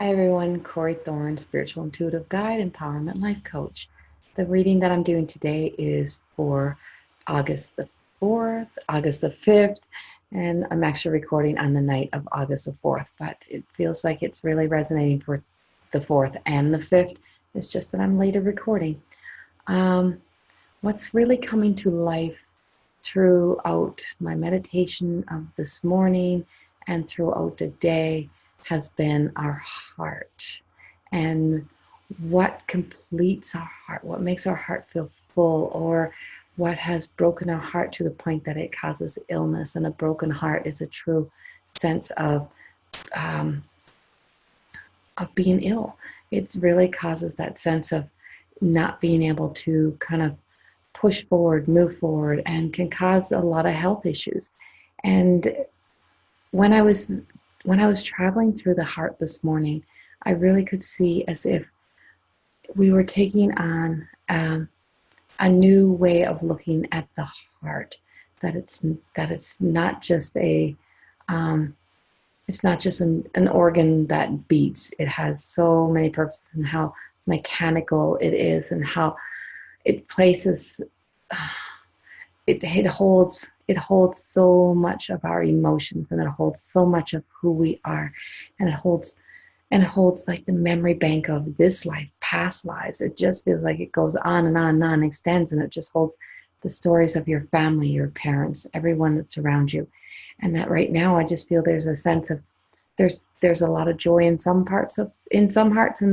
Hi everyone, Corey Thorne, Spiritual Intuitive Guide, Empowerment Life Coach. The reading that I'm doing today is for August the 4th, August the 5th, and I'm actually recording on the night of August the 4th, but it feels like it's really resonating for the 4th and the 5th. It's just that I'm later recording. What's really coming to life throughout my meditation of this morning and throughout the day has been our heart and what completes our heart, what makes our heart feel full, or what has broken our heart to the point that it causes illness. And a broken heart is a true sense um, of being ill. It really causes that sense of not being able to kind of push forward, move forward, and can cause a lot of health issues. And when I was traveling through the heart this morning, I really could see as if we were taking on a new way of looking at the heart. That it's not just an organ that beats. It has so many purposes, and how mechanical it is, and how it places it holds so much of our emotions, and it holds so much of who we are, and it holds like the memory bank of this life, past lives. It just feels like it goes on and on and on, and extends, and it just holds the stories of your family, your parents, everyone that's around you. And that right now I just feel there's a sense of there's a lot of joy in some hearts, and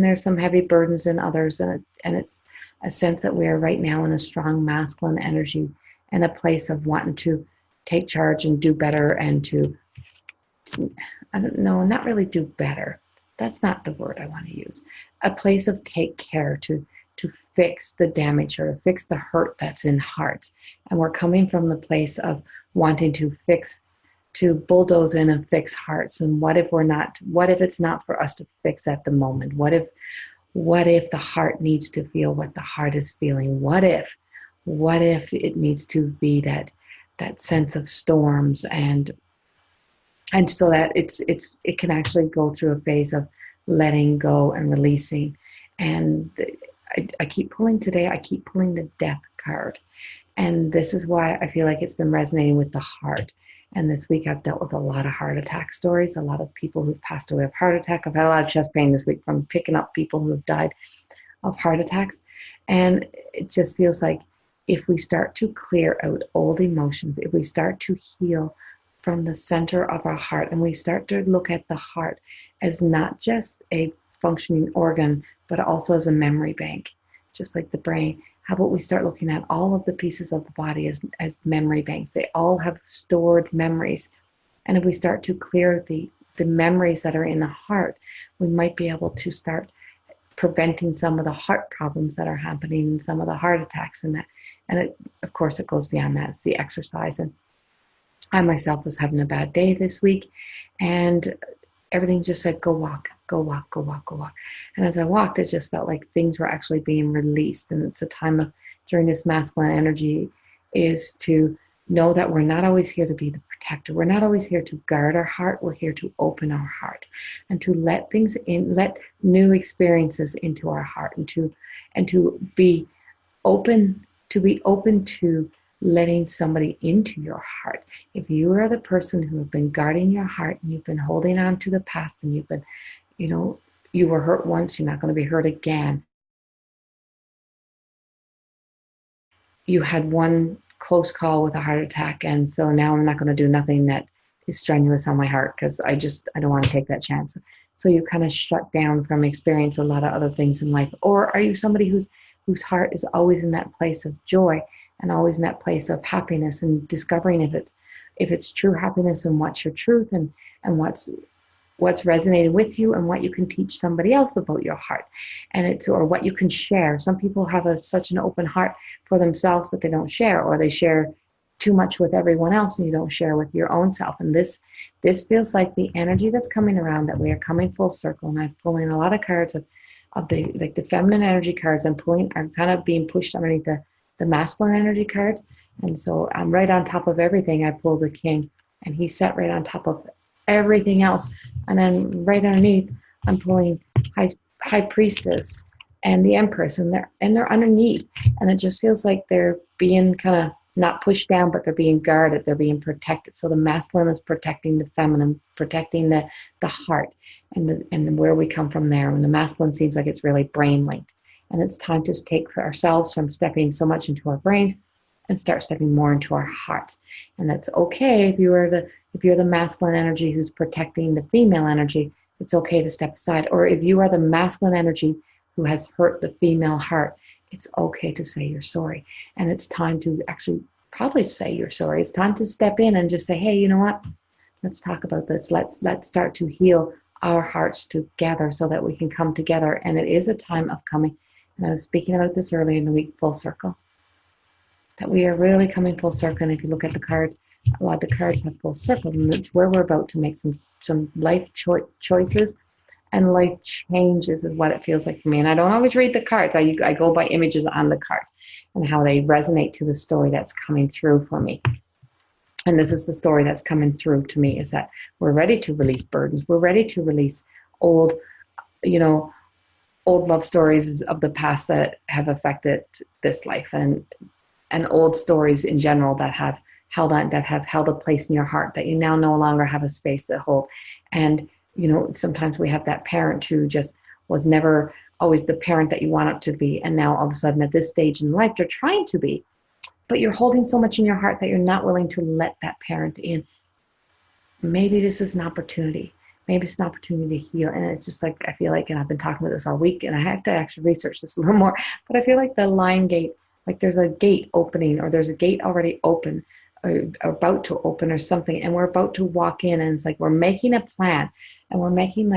there's some heavy burdens in others, and it's a sense that we are right now in a strong masculine energy, and a place of wanting to take charge and do better, and to I don't know, not really do better. That's not the word I want to use. A place of take care, to fix the damage, or to fix the hurt that's in hearts. And we're coming from the place of wanting to bulldoze in and fix hearts. And what if it's not for us to fix at the moment? What if the heart needs to feel what the heart is feeling? What if it needs to be that sense of storms, and so that it can actually go through a phase of letting go and releasing. And I keep pulling today. I keep pulling the death card, and this is why I feel like it's been resonating with the heart. And this week I've dealt with a lot of heart attack stories, a lot of people who've passed away of heart attack. I've had a lot of chest pain this week from picking up people who have died of heart attacks. And it just feels like if we start to clear out old emotions, if we start to heal from the center of our heart, and we start to look at the heart as not just a functioning organ, but also as a memory bank, just like the brain. How about we start looking at all of the pieces of the body as memory banks? They all have stored memories. And if we start to clear the memories that are in the heart, we might be able to start preventing some of the heart problems that are happening, and some of the heart attacks, of course it goes beyond that. It's the exercise. And I myself was having a bad day this week, and everything just said, go walk, go walk, go walk, go walk. And as I walked, it just felt like things were actually being released. And it's a time of, during this masculine energy, is to know that we're not always here to be the protector. We're not always here to guard our heart. We're here to open our heart, and to let things in, let new experiences into our heart, and to be open, to letting somebody into your heart. If you are the person who have been guarding your heart, and you've been holding on to the past, and you've been, you were hurt once, you're not going to be hurt again. You had one close call with a heart attack, and so now I'm not going to do nothing that is strenuous on my heart, because I don't want to take that chance. So you kind of shut down from experience a lot of other things in life. Or are you somebody whose heart is always in that place of joy, and always in that place of happiness, and discovering if it's true happiness, and what's your truth, and what's resonated with you, and what you can teach somebody else about your heart, or what you can share. Some people have such an open heart for themselves, but they don't share, or they share too much with everyone else, and you don't share with your own self. And this feels like the energy that's coming around, that we are coming full circle. And I'm pulling a lot of cards of the feminine energy cards. I'm kind of being pushed underneath the masculine energy cards. And so I'm right on top of everything. I pulled the king, and he's set right on top of everything else. And then right underneath, I'm pulling high priestess and the empress, and they're underneath, and it just feels like they're being kind of not pushed down, but they're being guarded, they're being protected. So the masculine is protecting the feminine, protecting the heart, and where we come from there. And the masculine seems like it's really brain linked, and it's time to take for ourselves from stepping so much into our brains and start stepping more into our hearts. And that's okay if you're the masculine energy who's protecting the female energy. It's okay to step aside. Or if you are the masculine energy who has hurt the female heart, it's okay to say you're sorry. And it's time to actually probably say you're sorry. It's time to step in and just say, hey, you know what? Let's talk about this. Let's start to heal our hearts together so that we can come together. And it is a time of coming. And I was speaking about this earlier in the week, full circle. That we are really coming full circle. And if you look at the cards, a lot of the cards have full circles, and it's where we're about to make some life choices and life changes is what it feels like for me. And I don't always read the cards. I go by images on the cards and how they resonate to the story that's coming through for me. And this is the story that's coming through to me, is that we're ready to release burdens. We're ready to release old love stories of the past that have affected this life, and old stories in general that have held a place in your heart that you now no longer have a space to hold. And sometimes we have that parent who just was never always the parent that you want it to be, and now all of a sudden at this stage in life they're trying to be, but you're holding so much in your heart that you're not willing to let that parent in. Maybe this is an opportunity. Maybe it's an opportunity to heal. And it's just like, I feel like, and I've been talking about this all week, and I have to actually research this a little more, but I feel like the line gate, like there's a gate opening, or there's a gate already open, or about to open or something, and we're about to walk in, and it's like we're making a plan, and we're making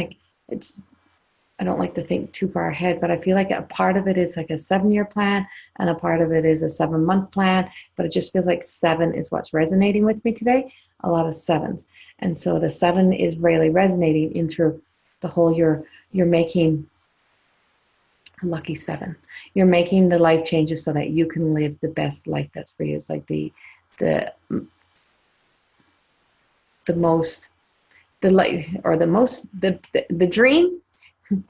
I don't like to think too far ahead, but I feel like a part of it is like a 7-year plan, and a part of it is a 7-month plan, but it just feels like 7 is what's resonating with me today, a lot of 7s. And so the 7 is really resonating in through the whole, you're making a lucky 7. You're making the life changes so that you can live the best life that's for you. It's like the dream,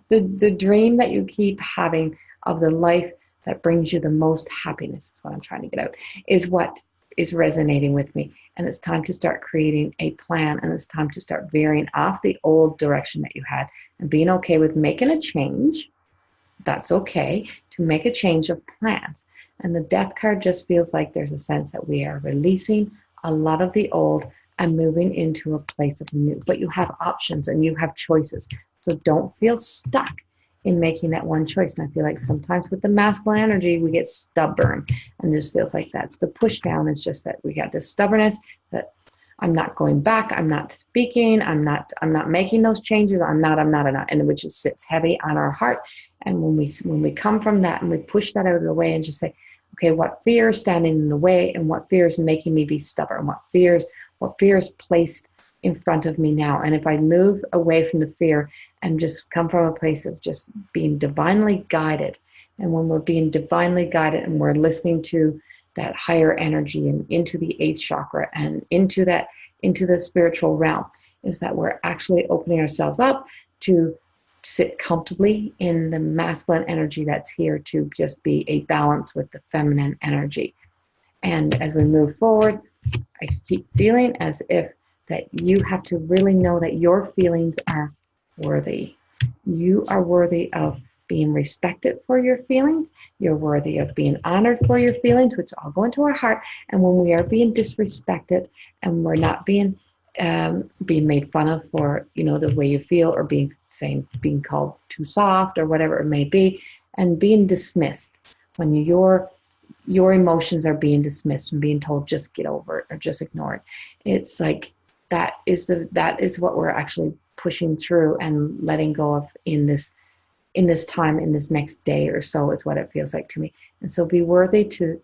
the dream that you keep having of the life that brings you the most happiness, is what I'm trying to get out, is what is resonating with me. And it's time to start creating a plan, and it's time to start veering off the old direction that you had and being okay with making a change. That's okay to make a change of plans. And the death card just feels like there's a sense that we are releasing a lot of the old and moving into a place of new. But you have options and you have choices. So don't feel stuck in making that one choice. And I feel like sometimes with the masculine energy, we get stubborn, and just feels like that's the push down. Is just that we got this stubbornness that I'm not going back, I'm not speaking, I'm not making those changes, I'm not, and which just sits heavy on our heart. And when we come from that and we push that out of the way and just say, okay, what fear is standing in the way, and what fear is making me be stubborn? What fear is placed in front of me now? And if I move away from the fear and just come from a place of just being divinely guided, and when we're being divinely guided and we're listening to that higher energy and into the 8th chakra and into the spiritual realm, is that we're actually opening ourselves up to sit comfortably in the masculine energy that's here to just be a balance with the feminine energy. And as we move forward, I keep feeling as if that you have to really know that your feelings are worthy. You are worthy of being respected for your feelings. You're worthy of being honored for your feelings, which all go into our heart. And when we are being disrespected and we're not being made fun of for the way you feel, or being called too soft or whatever it may be, and being dismissed, when your emotions are being dismissed and being told just get over it or just ignore it, it's like that is what we're actually pushing through and letting go of in this time, in this next day or so, is what it feels like to me. And so be worthy to,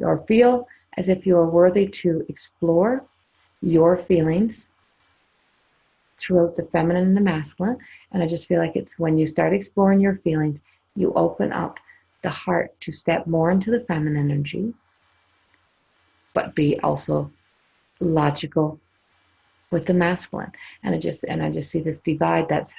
or feel as if you are worthy to explore your feelings throughout the feminine and the masculine. And I just feel like it's when you start exploring your feelings, you open up the heart to step more into the feminine energy, but be also logical with the masculine. And I just see this divide that's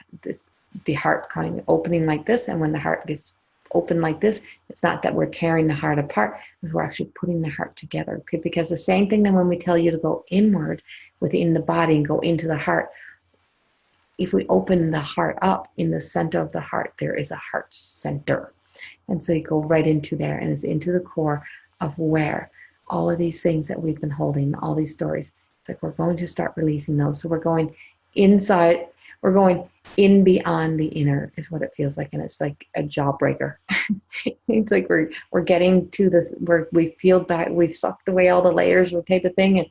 the heart kind of opening like this. And when the heart gets open like this, it's not that we're tearing the heart apart, we're actually putting the heart together. Okay? Because the same thing that when we tell you to go inward within the body and go into the heart, if we open the heart up, in the center of the heart, there is a heart center. And so you go right into there, and it's into the core of where all of these things that we've been holding, all these stories, it's like we're going to start releasing those. So we're going inside, we're going in beyond the inner is what it feels like. And it's like a jawbreaker. It's like we're getting to this, we've peeled back, we've sucked away all the layers or type of thing,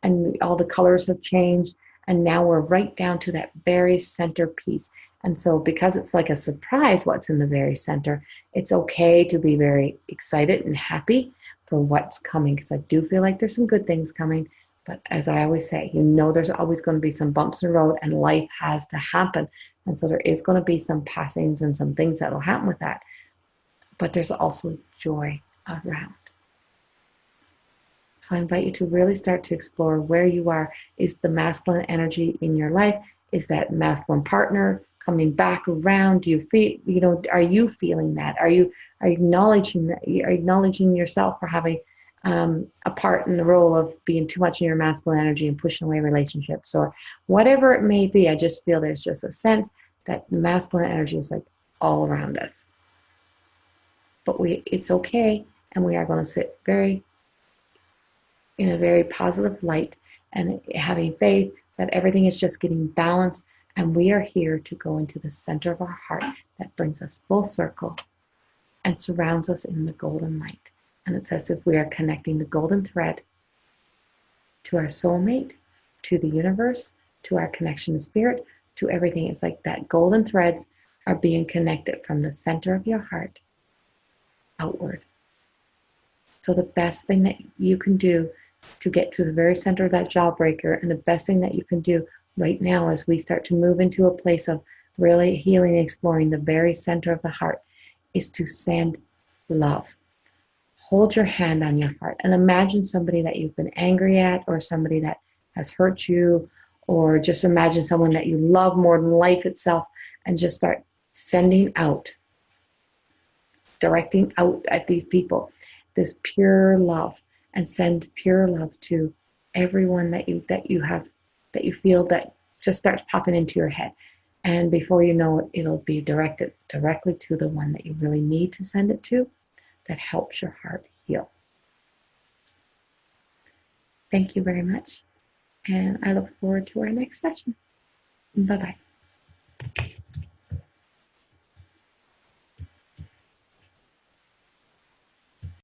and all the colors have changed. And now we're right down to that very center piece. And so because it's like a surprise what's in the very center, it's okay to be very excited and happy for what's coming, because I do feel like there's some good things coming. But as I always say, there's always going to be some bumps in the road, and life has to happen. And so there is going to be some passings and some things that will happen with that. But there's also joy around. So I invite you to really start to explore where you are. Is the masculine energy in your life? Is that masculine partner coming back around? Do you feel, are you feeling that? Are you acknowledging that? Are you acknowledging yourself for having a part in the role of being too much in your masculine energy and pushing away relationships, or whatever it may be? I just feel there's just a sense that the masculine energy is like all around us. But it's okay, and we are going to sit in a very positive light and having faith that everything is just getting balanced, and we are here to go into the center of our heart that brings us full circle and surrounds us in the golden light. And it's as if we are connecting the golden thread to our soulmate, to the universe, to our connection to spirit, to everything. It's like that golden threads are being connected from the center of your heart outward. So the best thing that you can do to get to the very center of that jawbreaker, and the best thing that you can do right now as we start to move into a place of really healing and exploring the very center of the heart, is to send love. Hold your hand on your heart and imagine somebody that you've been angry at, or somebody that has hurt you, or just imagine someone that you love more than life itself, and just start sending out, directing out at these people this pure love, and send pure love to everyone that you feel that just starts popping into your head. And before you know it, it'll be directed directly to the one that you really need to send it to, that helps your heart heal. Thank you very much, and I look forward to our next session. Bye-bye.